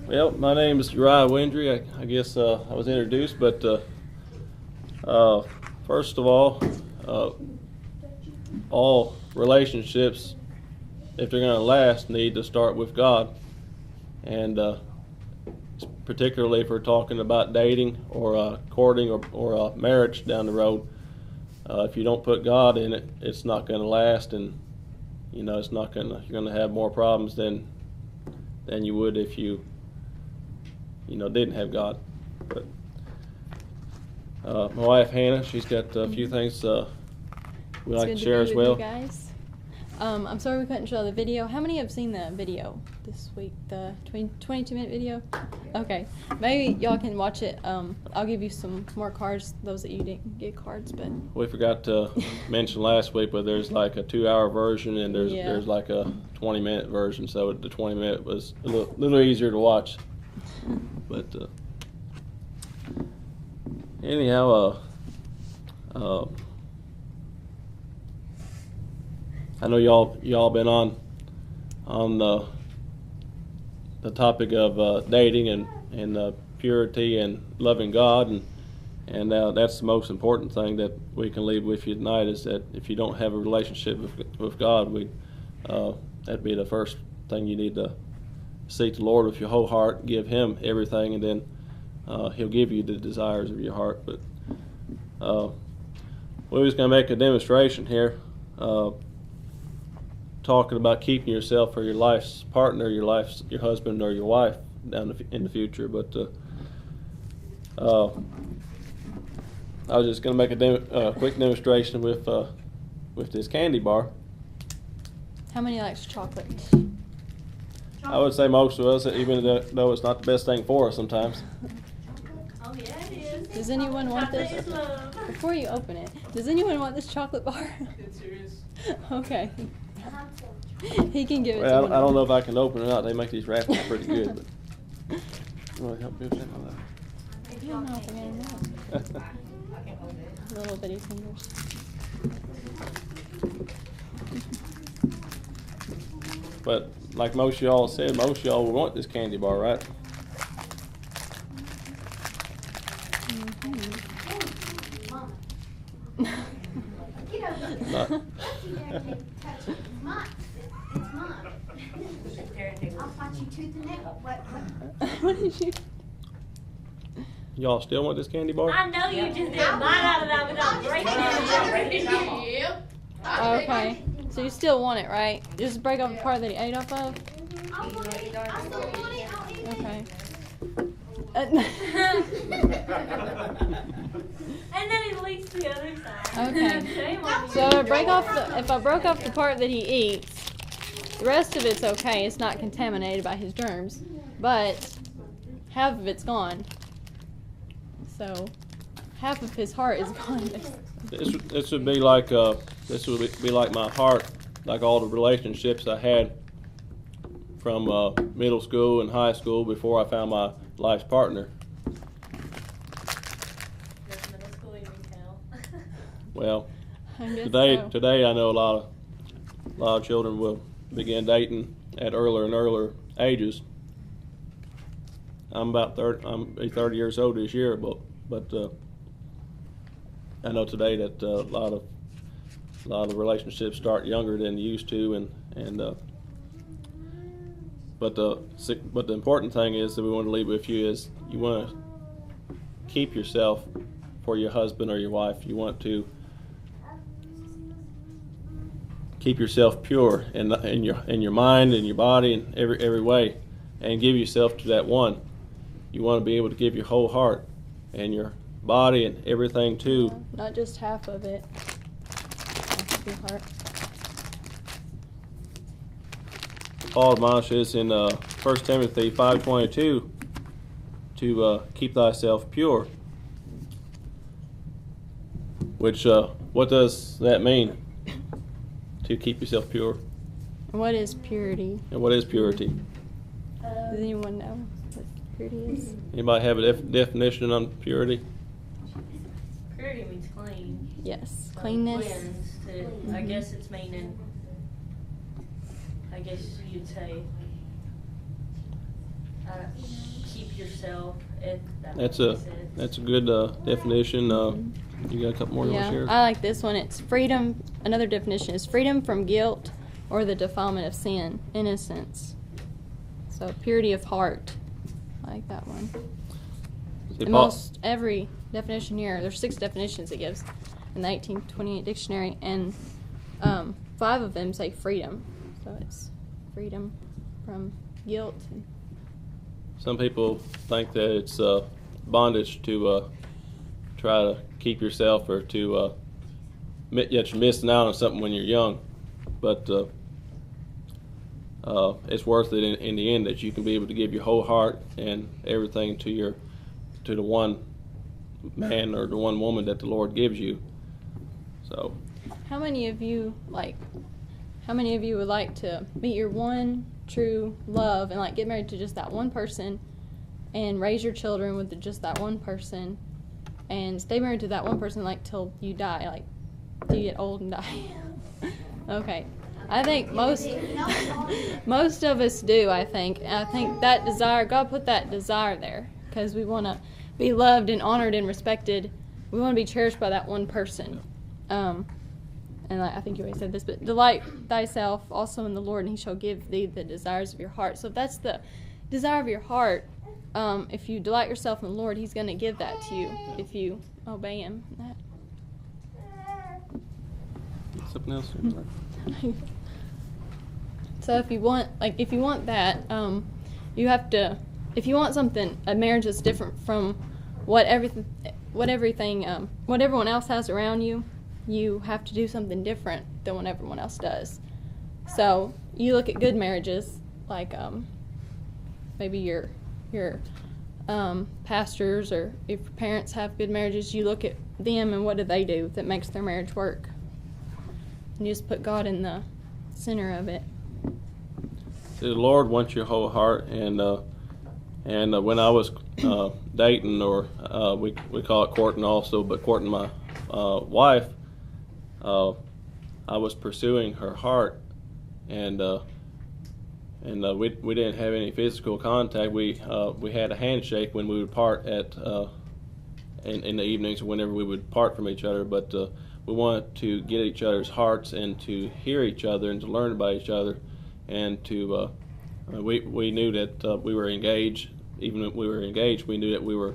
Well, my name is Uriah Windry. I guess I was introduced, but first of all relationships, if they're going to last, need to start with God. And particularly if we're talking about dating or courting or marriage down the road, if you don't put God in it, it's not going to last, and it's not going to. You're going to have more problems than you would if you didn't have God. But my wife Hannah, she's got a few things we'd like to share as well. You guys. I'm sorry we couldn't show the video. How many have seen the video this week? The 22-minute video? Okay. Maybe y'all can watch it. I'll give you some more cards, those that you didn't get cards, but We forgot to mention last week, but there's like a 2-hour version and there's like a 20-minute version, so the 20-minute was a little easier to watch. But anyhow, I know y'all been on the topic of dating and purity and loving God, and that's the most important thing that we can leave with you tonight, is that if you don't have a relationship with God, that'd be the first thing you need to seek the Lord with your whole heart, give Him everything, and then He'll give you the desires of your heart. But we're just going to make a demonstration here, talking about keeping yourself for your life's partner, your husband or your wife in the future. But I was just going to make a quick demonstration with this candy bar. how many likes chocolate? I would say most of us, even though it's not the best thing for us sometimes. Oh yeah, it is. Does anyone want this? Before you open it, does anyone want this chocolate bar? Okay. He can give it to me. I don't know if I can open it out. They make these wrappers pretty good. But you want to help me with that? I don't know if I'm gonna know. Little bitty fingers. But like most of y'all said, most of y'all would want this candy bar, right? Not. What did you? Y'all still want this candy bar? I know you just did a bite out of that without breaking it. Okay. So you still want it, right? Just break off the part that he ate off of? Okay. And then he leaks the other side. Okay. Shame on you. So if I broke off the part that he eats, the rest of it's okay. It's not contaminated by his germs, but half of it's gone. So half of his heart is gone. This would be like my heart, like all the relationships I had from middle school and high school before I found my life's partner. Does middle school even count? Well, I guess today I know a lot of children will begin dating at earlier and earlier ages. I'm about 30. I'm 30 years old this year, but I know today that a lot of relationships start younger than they used to, but the important thing is that we want to leave with you is you want to keep yourself for your husband or your wife. You want to keep yourself pure in your mind and your body and every way, and give yourself to that one. You want to be able to give your whole heart and your body and everything to. Not just half of it. Half of your heart. Paul admonishes in 1 Timothy 5:22 to keep thyself pure. Which what does that mean? To keep yourself pure. What is purity? And what is purity? Does anyone know what purity is? Anybody have a definition on purity? Purity means clean. Yes. So Cleanness. cleansed. I guess it's meaning, I guess you'd say, Keep yourself. That's a good definition. You got a couple more you want to share? I like this one. It's freedom. Another definition is freedom from guilt or the defilement of sin, innocence. So purity of heart. I like that one. And most every definition here, there's 6 definitions it gives in the 1828 dictionary, and 5 of them say freedom. So it's freedom from guilt. Some people think that it's bondage to try to keep yourself, or to that you're missing out on something when you're young, but it's worth it in the end, that you can be able to give your whole heart and everything to the one man or the one woman that the Lord gives you. So, how many of you would like to meet your one true love and get married to just that one person and raise your children with just that one person and stay married to that one person till you die, till you get old and die? Okay. I think most of us do. I think that desire, God put that desire there because we want to be loved and honored and respected. We want to be cherished by that one person. And I think you already said this, but delight thyself also in the Lord, and he shall give thee the desires of your heart. So if that's the desire of your heart, if you delight yourself in the Lord, he's going to give that to you if you obey him. something else? So if you want that, you have to. If you want something, a marriage that's different from what everyone else has around you, you have to do something different than what everyone else does. So you look at good marriages, maybe your pastors, or if your parents have good marriages, you look at them and what do they do that makes their marriage work. And you just put God in the center of it. The Lord wants your whole heart, and when I was dating, or we call it courting also, but courting my wife, I was pursuing her heart, and we didn't have any physical contact. We had a handshake when we would part in the evenings, whenever we would part from each other. But we wanted to get each other's hearts and to hear each other and to learn about each other, and to we knew that we were engaged. Even if we were engaged, we knew that we were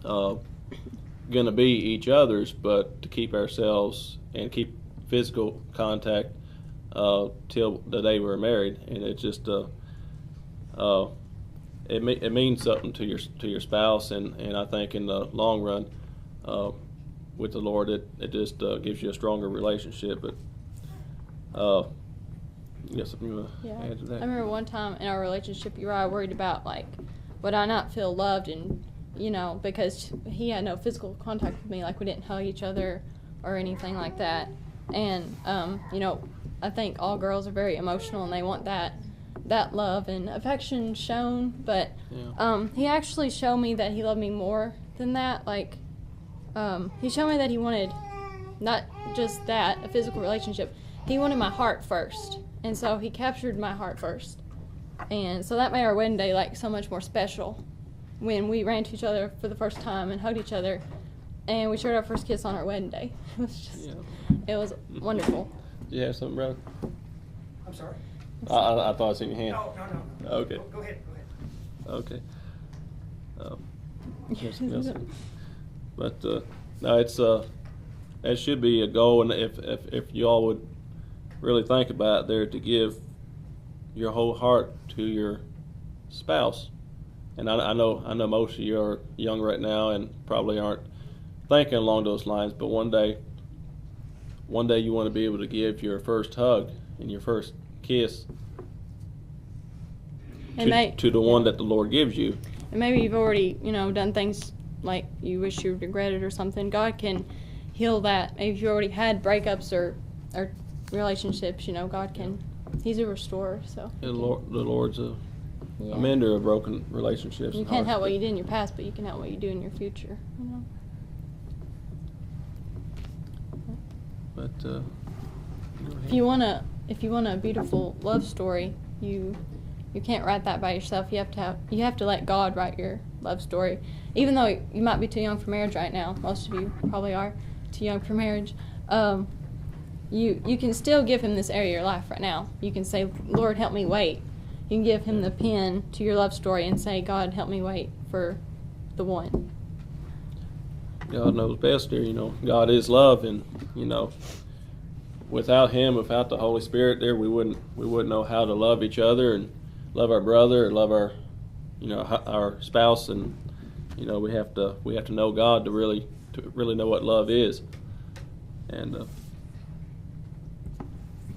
going to be each other's, but to keep ourselves and keep physical contact till the day we were married. And it just it means something to your spouse, and I think in the long run with the Lord, it just gives you a stronger relationship. But you got something you want to add to that? I remember one time in our relationship, Uriah worried about would I not feel loved, and because he had no physical contact with me, we didn't hug each other or anything like that. And I think all girls are very emotional and they want that love and affection shown, but he actually showed me that he loved me more than that. He showed me that he wanted not just that, a physical relationship. He wanted my heart first, and so he captured my heart first. And so that made our wedding day so much more special, when we ran to each other for the first time and hugged each other, and we shared our first kiss on our wedding day. It was just, it was wonderful. Do you have something, brother? I'm sorry? I thought I seen your hand. No. Okay. Go ahead. Okay. Yes. But no, it's it should be a goal, and if you all would really think about it, there, to give your whole heart to your spouse. And I know most of you are young right now and probably aren't thinking along those lines, but one day you want to be able to give your first hug and your first kiss to the one that the Lord gives you. And maybe you've already, done things you wish you regretted or something. God can heal that. Maybe if you already had breakups or relationships, God can. He's a restorer. So the Lord's a mender of broken relationships. You can't help what you did in your past, but you can help what you do in your future. But if you want a beautiful love story, you You can't write that by yourself. You have to let God write your love story. Even though you might be too young for marriage right now, most of you probably are too young for marriage. You can still give him this area of your life right now. You can say, Lord, help me wait. You can give him the pen to your love story and say, God, help me wait for the one. God knows best there, God is love, and, without him, without the Holy Spirit there, we wouldn't know how to love each other and love our brother and love our spouse, and, we have to know God to really know what love is. And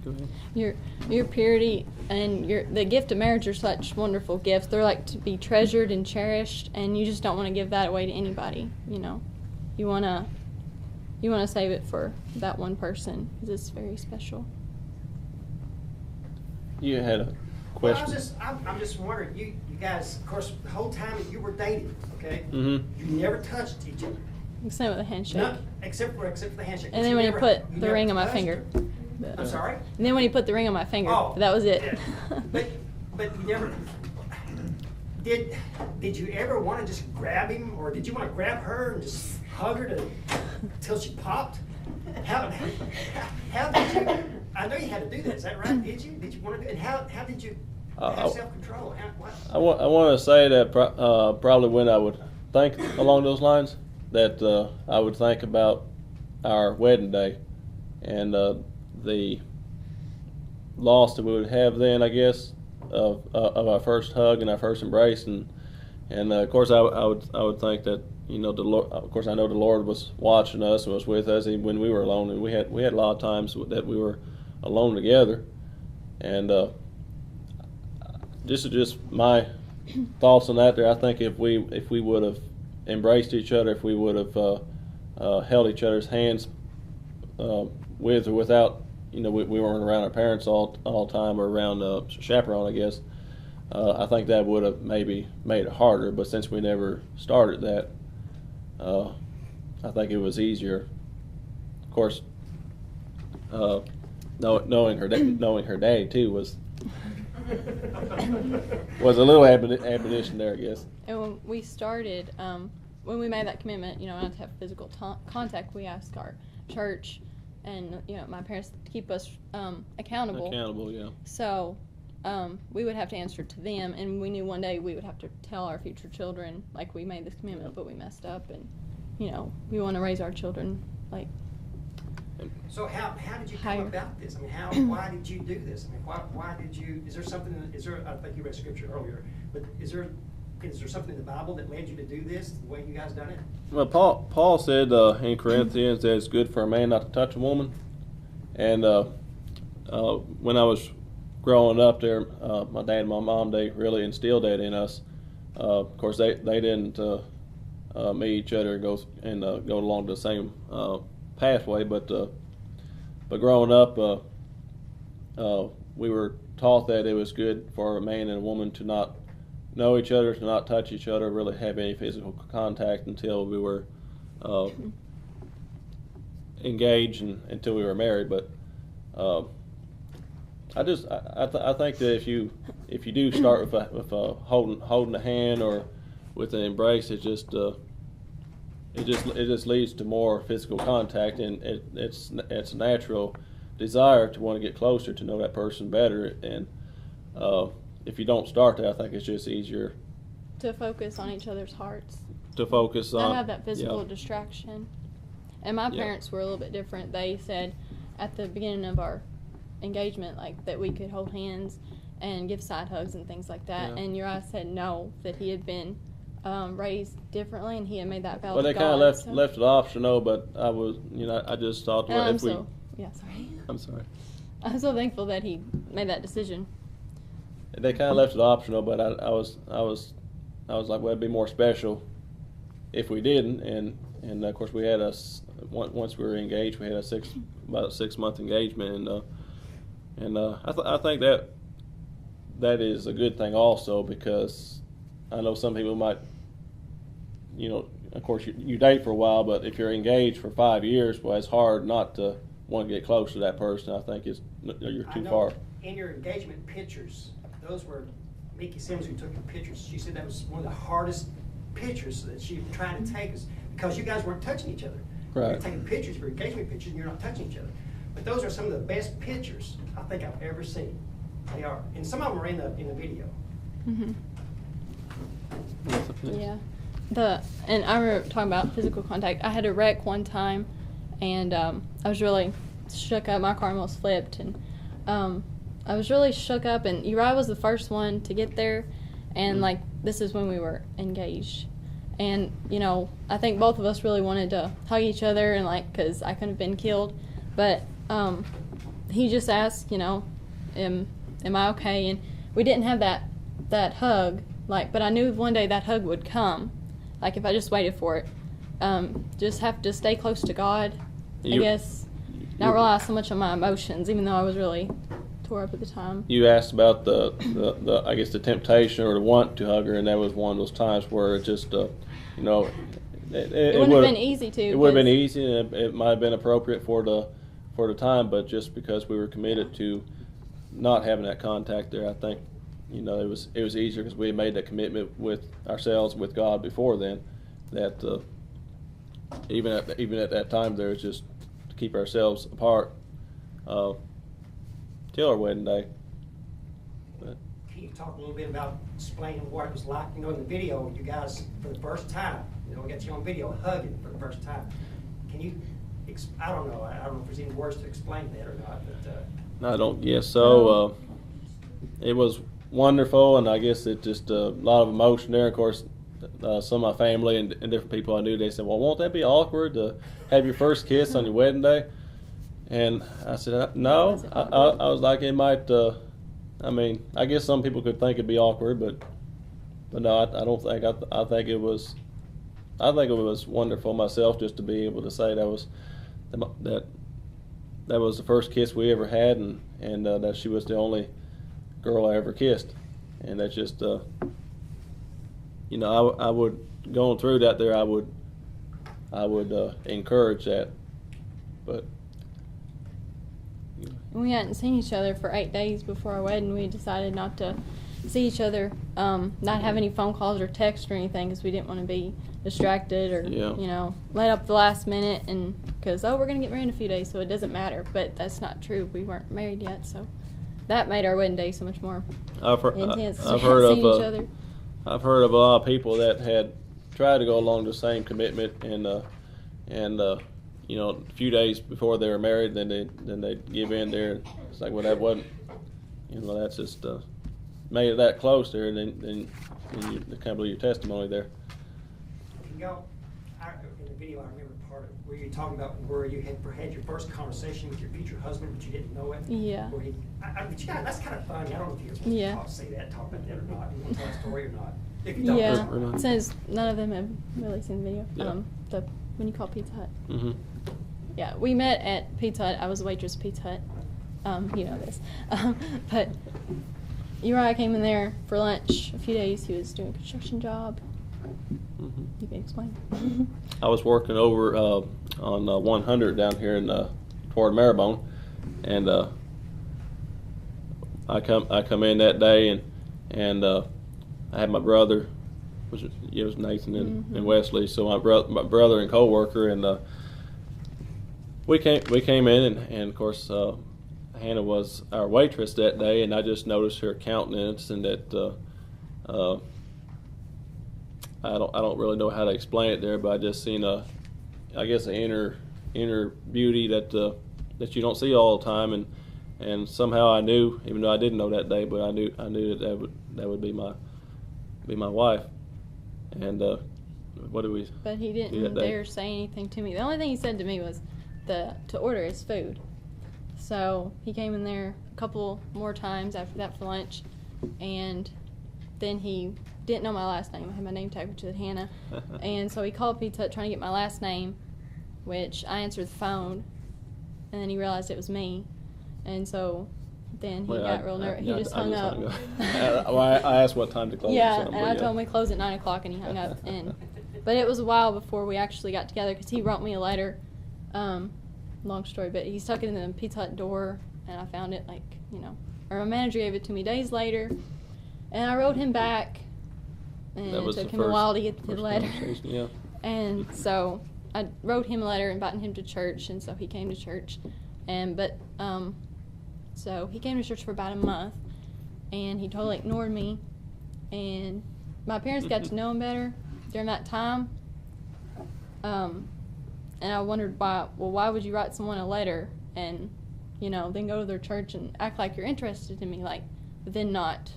go ahead. Your purity and the gift of marriage are such wonderful gifts. They're like to be treasured and cherished, and you just don't want to give that away to anybody. You want to save it for that one person because it's very special. You had a question. Well, I'm just wondering. You guys, of course, the whole time that you were dating, okay? Mm-hmm. You never touched each other. Except with a handshake. No, except for the handshake. And then when he put the ring on my finger. I'm sorry? And then when he put the ring on my finger, that was it. Yeah. But you never did you ever want to just grab him, or did you want to grab her and just hug her till she popped? How did you? I know you had to do that. Is that right? Did you want to do it? And how did you have self-control? I want to say that probably when I would think along those lines, that I would think about our wedding day and the loss that we would have then, I guess, of our first hug and our first embrace, and of course I would think that the Lord, of course I know the Lord was watching us and was with us even when we were alone, and we had a lot of times that we were alone together, and just my thoughts on that there. I think if we would have embraced each other, if we would have held each other's hands with or without, we weren't around our parents all the time, or around chaperone, I guess. I think that would have maybe made it harder, but since we never started that, I think it was easier. Of course, knowing her daddy too was a little admonition there, I guess. And when we started, when we made that commitment, not to have physical contact, we asked our church and my parents to keep us accountable. Accountable, yeah. So we would have to answer to them, and we knew one day we would have to tell our future children, like, we made this commitment, but we messed up, and we want to raise our children like. So how did you come about this? I mean, why did you do this? I mean, why did you? Is there something? I think you read scripture earlier, but is there something in the Bible that led you to do this the way you guys done it? Well, Paul said in Corinthians that it's good for a man not to touch a woman, and when I was growing up there, my dad and my mom, they really instilled that in us. Of course, they didn't meet each other and go along the same pathway, but growing up, we were taught that it was good for a man and a woman to not know each other, to not touch each other, really have any physical contact until we were engaged and until we were married. But I think that if you do start with a holding a hand or with an embrace, it just leads to more physical contact, and it's a natural desire to want to get closer, to know that person better, and if you don't start that, I think it's just easier to focus on each other's hearts. To focus on. Not have that physical distraction. And my parents were a little bit different. They said at the beginning of our engagement, like, that we could hold hands and give side hugs and things like that. Yeah. And Uriah said no, that he had been raised differently, and he had made that vow. Well, they kind of left it optional, but I was, I just thought, well, I'm sorry. I'm so thankful that he made that decision. They kind of left it optional, but I was like, well, it'd be more special if we didn't, and of course we had once we were engaged, we had about a 6-month engagement, and I think that is a good thing also, because I know some people might, of course you date for a while, but if you're engaged for 5 years, well, it's hard not to want to get close to that person. I think you're too far. In your engagement pictures, those were Mickey Sims, who took the pictures, she said that was one of the hardest pictures that she tried to take, is because you guys weren't touching each other. Right. You're taking pictures for engagement pictures, and you're not touching each other. But those are some of the best pictures I think I've ever seen. They are, and some of them are in the video. Mhm. Yeah. And I remember talking about physical contact. I had a wreck one time, and I was really shook up. My car almost flipped, and I was really shook up. And Uriah was the first one to get there, and like this is when we were engaged. And I think both of us really wanted to hug each other, and because I couldn't have been killed, but he just asked, am I okay? And we didn't have that hug, but I knew one day that hug would come. If I just waited for it. Just have to stay close to God, I guess. Not rely so much on my emotions, even though I was really tore up at the time. You asked about the I guess the temptation or the want to hug her, and that was one of those times where it just, it wouldn't have been easy to. It would have been easy, and it might have been appropriate for the time, but just because we were committed to not having that contact there, I think, it was easier because we had made that commitment with ourselves, with God before then, that even at that time there was just to keep ourselves apart till our wedding day. But Can you talk a little bit about explaining what it was like? In the video, you guys for the first time, we got you on video hugging for the first time. Can you? I don't know if there's any words to explain that or not, but. I don't guess so. It was wonderful, and I guess it just a lot of emotion there. Of course, some of my family and different people I knew, they said, well, won't that be awkward to have your first kiss on your wedding day? And I said, no. I was like, it might, I guess some people could think it'd be awkward, but no, I don't think, I think it was wonderful myself just to be able to say that was the first kiss we ever had, and that she was the only girl I ever kissed. And that's just, I would, going through that there, I would encourage that, but. We hadn't seen each other for 8 days before our wedding. We decided not to see each other, not have any phone calls or texts or anything, because we didn't want to be distracted or, let up the last minute, and because, we're going to get married in a few days, so it doesn't matter. But that's not true. We weren't married yet, so that made our wedding day so much more intense. I've heard seeing each other. I've heard of a lot of people that had tried to go along the same commitment, and a few days before they were married, then they give in there. It's like, well, that wasn't, that's just made it that close there, and then you can't believe your testimony there. Can you go? In the video, I remember part of where you talking about where you had your first conversation with your future husband, but you didn't know it. Yeah. But that's kind of funny. I don't know if you're supposed to talk about that or not. You want to tell a story or not? If you don't, Yeah. Since none of them have really seen the video. Yeah. When you call Pizza Hut. Mm-hmm. Yeah, we met at Pizza Hut. I was a waitress at Pizza Hut. You know this. But Uriah came in there for lunch a few days. He was doing a construction job. Mm-hmm. You can explain. I was working over on 100 down here in toward Maribone, and I come in that day, and I had my brother, which was Nathan and Wesley. So my brother and co-worker, and we came in, and of course Hannah was our waitress that day, and I just noticed her countenance, and that I don't really know how to explain it there, but I just seen an inner beauty that you don't see all the time, and somehow I knew, even though I didn't know that day, but I knew that would be my wife. And what did we? But he didn't dare say anything to me. The only thing he said to me was to order his food. So he came in there a couple more times after that for lunch, and then he didn't know my last name. I had my name tag, which is Hannah, and so he called Pizza Hut trying to get my last name, which I answered the phone, and then he realized it was me, and so then he got real nervous. He just hung up. I asked what time to close. Yeah, and I told him we close at 9 o'clock, and he hung up. But it was a while before we actually got together, because he wrote me a letter. Long story, but he stuck it in the Pizza Hut door, and I found it or my manager gave it to me days later, And I wrote him back, and That it was took the him a first- while to get the first letter. conversation, yeah. And so I wrote him a letter inviting him to church, and so he came to church. So he came to church for about a month, and he totally ignored me. And my parents got to know him better during that time. And I wondered why would you write someone a letter and, then go to their church and act like you're interested in me, but then not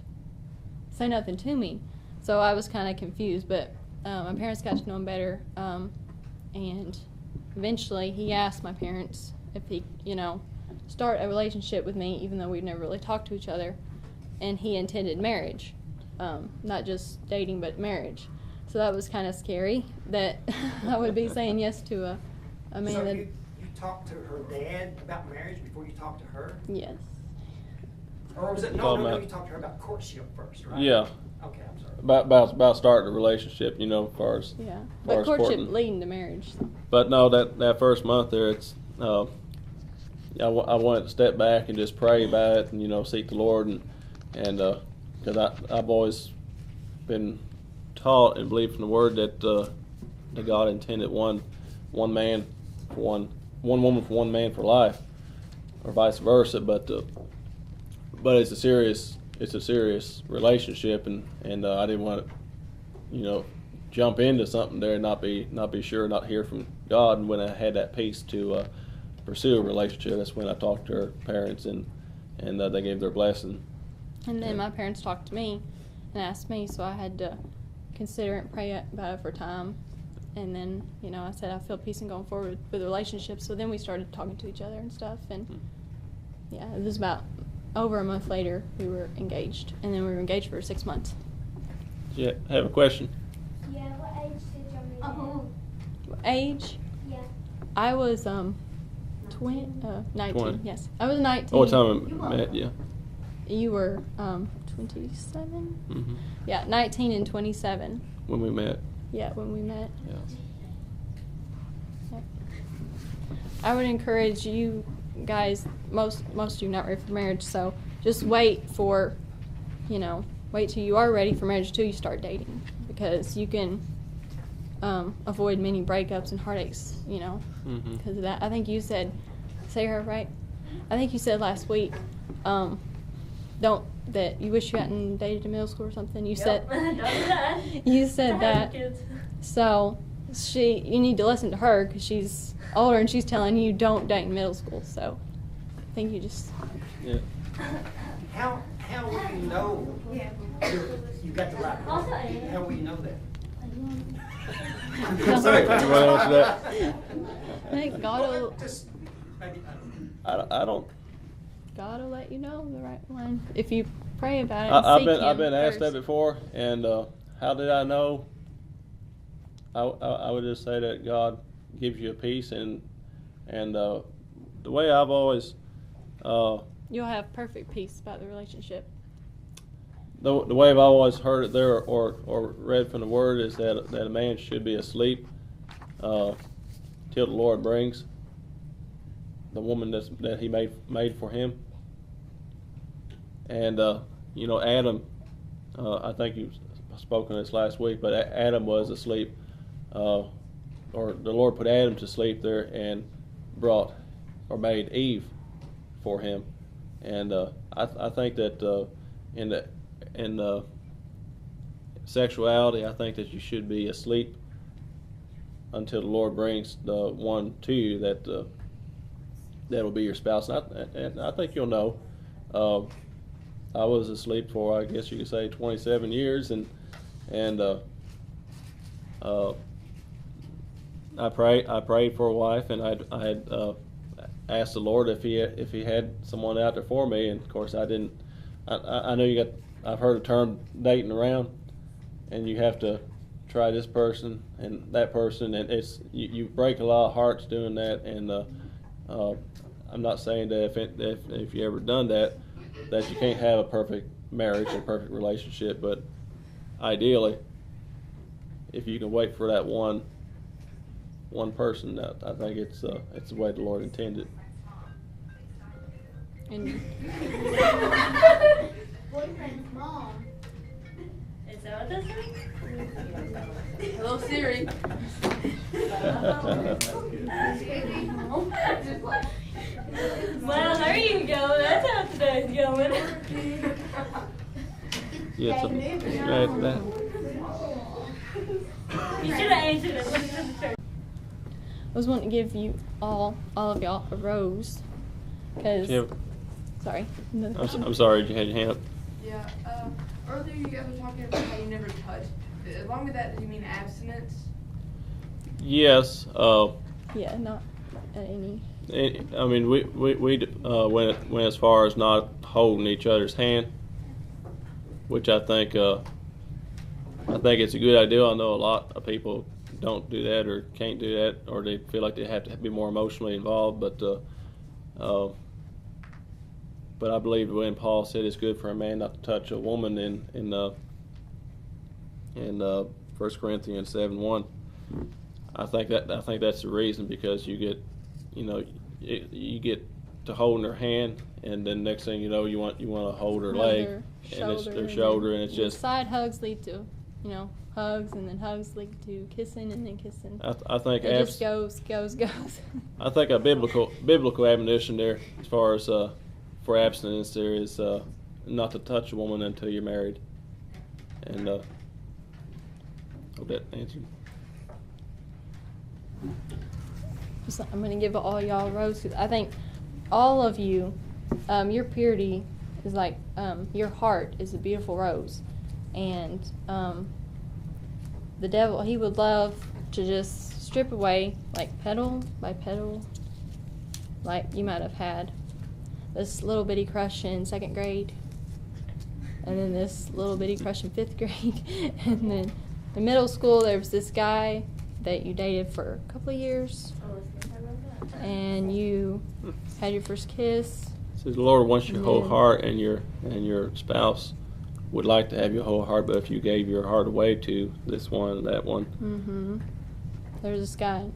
say nothing to me. So I was kind of confused, but my parents got to know him better. And eventually he asked my parents if he, start a relationship with me, even though we'd never really talked to each other. And he intended marriage, not just dating, but marriage. So that was kind of scary that I would be saying yes to a man So that. you talked to her dad about marriage before you talked to her? Yes. Or was it, no, you talked to her about courtship first, right? Yeah. Okay, I'm sorry. About starting a relationship, as far as Yeah. far But as courtship courting. leading to marriage. So. But no, that first month there, it's I wanted to step back and just pray about it, and seek the Lord, and because I've always been taught and believed from the Word that God intended one man for one woman for one man for life, or vice versa. But it's a serious relationship, and I didn't want to jump into something there and not be sure, not hear from God. And when I had that peace to pursue a relationship, that's when I talked to her parents, and they gave their blessing. And then my parents talked to me and asked me, so I had to consider it and pray about it for time. And then, I said I feel peace in going forward with the relationship. So then we started talking to each other and stuff. And yeah, it was about over a month later we were engaged. And then we were engaged for 6 months. Yeah, I have a question. Yeah, what age did you meet? Age? Yeah. I was 19. 20. Yes, I was 19. Oh, what time we met? Yeah. You were 27. Mm-hmm. Yeah, 19 and 27. When we met. Yeah, when we met. Yeah. I would encourage you guys, most of you not ready for marriage, so just wait till you are ready for marriage till you start dating, because you can avoid many breakups and heartaches, Mm-hmm. because of that. I think you said, say her right? I think you said last week, that you wish you hadn't dated in middle school or something. You said Don't do that. you said I that. have kids. So you need to listen to her because she's older and she's telling you don't date in middle school. So I think you just. Yeah. How will you know you got the right one? How will you know that? Sorry. You want to answer that? I think God will. Just maybe, I don't. God will let you know the right one if you pray about it. And I've been asked that first. before, and how did I know? I would just say that God gives you a peace, and the way I've always You'll have perfect peace about the relationship. the way I've always heard it there or read from the Word is that a man should be asleep till the Lord brings the woman that He made for him. And Adam, I think you spoke on this last week, but Adam was asleep, or the Lord put Adam to sleep there and brought or made Eve for him. And I think that in the sexuality, I think that you should be asleep until the Lord brings the one to you that'll be your spouse. And I think you'll know. I was asleep for, I guess you could say, 27 years, and I prayed for a wife, and I had asked the Lord if he had someone out there for me, and of course I didn't. I know I've heard the term dating around, and you have to try this person and that person, and you break a lot of hearts doing that. And I'm not saying that if you ever done that you can't have a perfect marriage or perfect relationship, but ideally, if you can wait for that one person, I think it's the way the Lord intended. And Boyfriend's mom this is? Hello, Siri. Well, there you go. That's how today's going. Yeah, so, right, that. You should have answered it. Listen to the church. I was wanting to give you all of y'all a rose, because sorry. I'm sorry, you had your hand up. Yeah, earlier you guys were talking about how you never touched. Along with that, did you mean abstinence? Yes. Yeah, not at any. I mean, we went as far as not holding each other's hand, which I think it's a good idea. I know a lot of people don't do that or can't do that, or they feel like they have to be more emotionally involved. But I believe when Paul said it's good for a man not to touch a woman in 1 Corinthians 7:1, I think that's the reason, because you get to holding her hand, and then next thing you know, you want to hold her leg, and it's their shoulder, and it's just side hugs lead to, hugs, and then hugs lead to kissing, and then kissing. I think it just goes. I think a biblical admonition there, as far as for abstinence, there is not to touch a woman until you're married, and hope that answered. I'm going to give all y'all a rose, because I think all of you, your purity is like, your heart is a beautiful rose. And the devil, he would love to just strip away, like petal by petal, like you might have had this little bitty crush in 2nd grade, and then this little bitty crush in 5th grade, and then in middle school there was this guy that you dated for a couple of years, and you had your first kiss. So the Lord wants your whole heart, and your spouse would like to have your whole heart, but if you gave your heart away to this one and that one. Mm-hmm. There was this guy in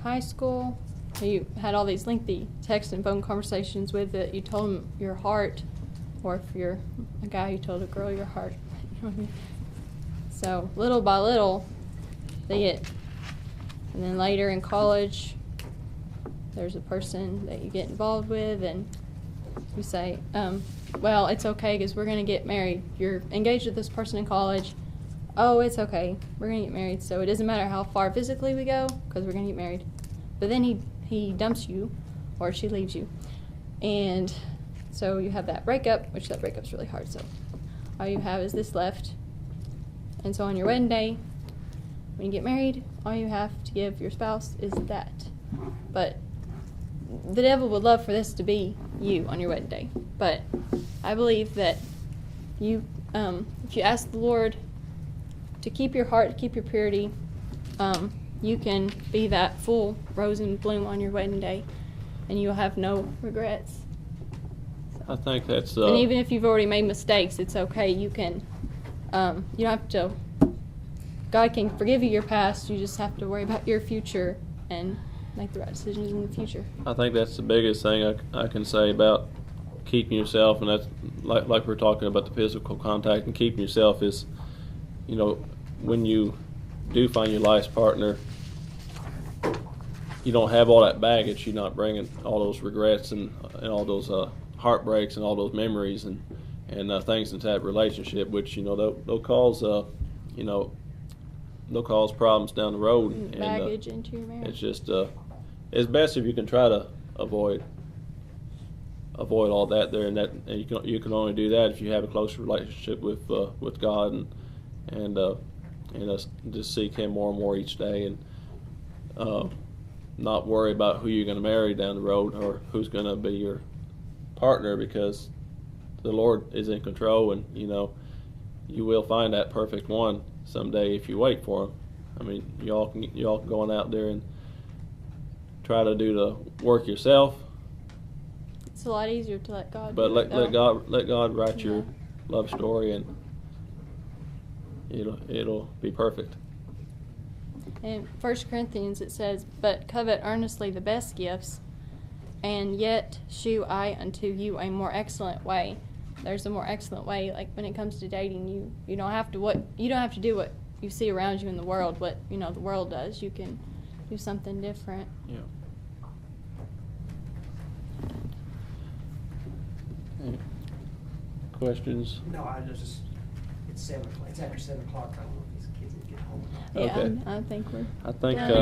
high school who you had all these lengthy text and phone conversations with, that you told him your heart, or if you're a guy, you told a girl your heart. You know what I mean? So little by little, they get, and then later in college, there's a person that you get involved with, and you say, well, it's okay because we're going to get married. You're engaged with this person in college. Oh, it's okay. We're going to get married. So it doesn't matter how far physically we go, because we're going to get married. But then he dumps you, or she leaves you. And so you have that breakup, which that breakup's really hard. So all you have is this left. And so on your wedding day, when you get married, all you have to give your spouse is that. But the devil would love for this to be you on your wedding day. But I believe that you, if you ask the Lord to keep your heart, to keep your purity, you can be that full rose and bloom on your wedding day, and you'll have no regrets. I think that's. And even if you've already made mistakes, it's okay. You can. You don't have to. God can forgive you your past. You just have to worry about your future and make the right decisions in the future. I think that's the biggest thing I can say about keeping yourself, and that's like we're talking about the physical contact, and keeping yourself is, when you do find your life's partner, you don't have all that baggage. You're not bringing all those regrets and all those heartbreaks and all those memories and things into that relationship, which they'll cause they'll cause problems down the road. Baggage into your marriage. It's just it's best if you can try to avoid all that there, and you can only do that if you have a close relationship with God and just seek Him more and more each day, and not worry about who you're going to marry down the road or who's going to be your partner, because the Lord is in control, and you will find that perfect one someday if you wait for Him. I mean, y'all can go out there and try to do the work yourself. It's a lot easier to let God. But let God write your love story, and it'll be perfect. In 1 Corinthians it says, "But covet earnestly the best gifts, and yet shew I unto you a more excellent way. there's a more excellent way. Like when it comes to dating, you don't have to do what you see around you in the world. What the world does. You can do something different. Yeah. Any questions? No, it's 7 o'clock. It's after 7 o'clock. I don't know if these kids will get home. Yeah, Okay. I think we're. I think. done.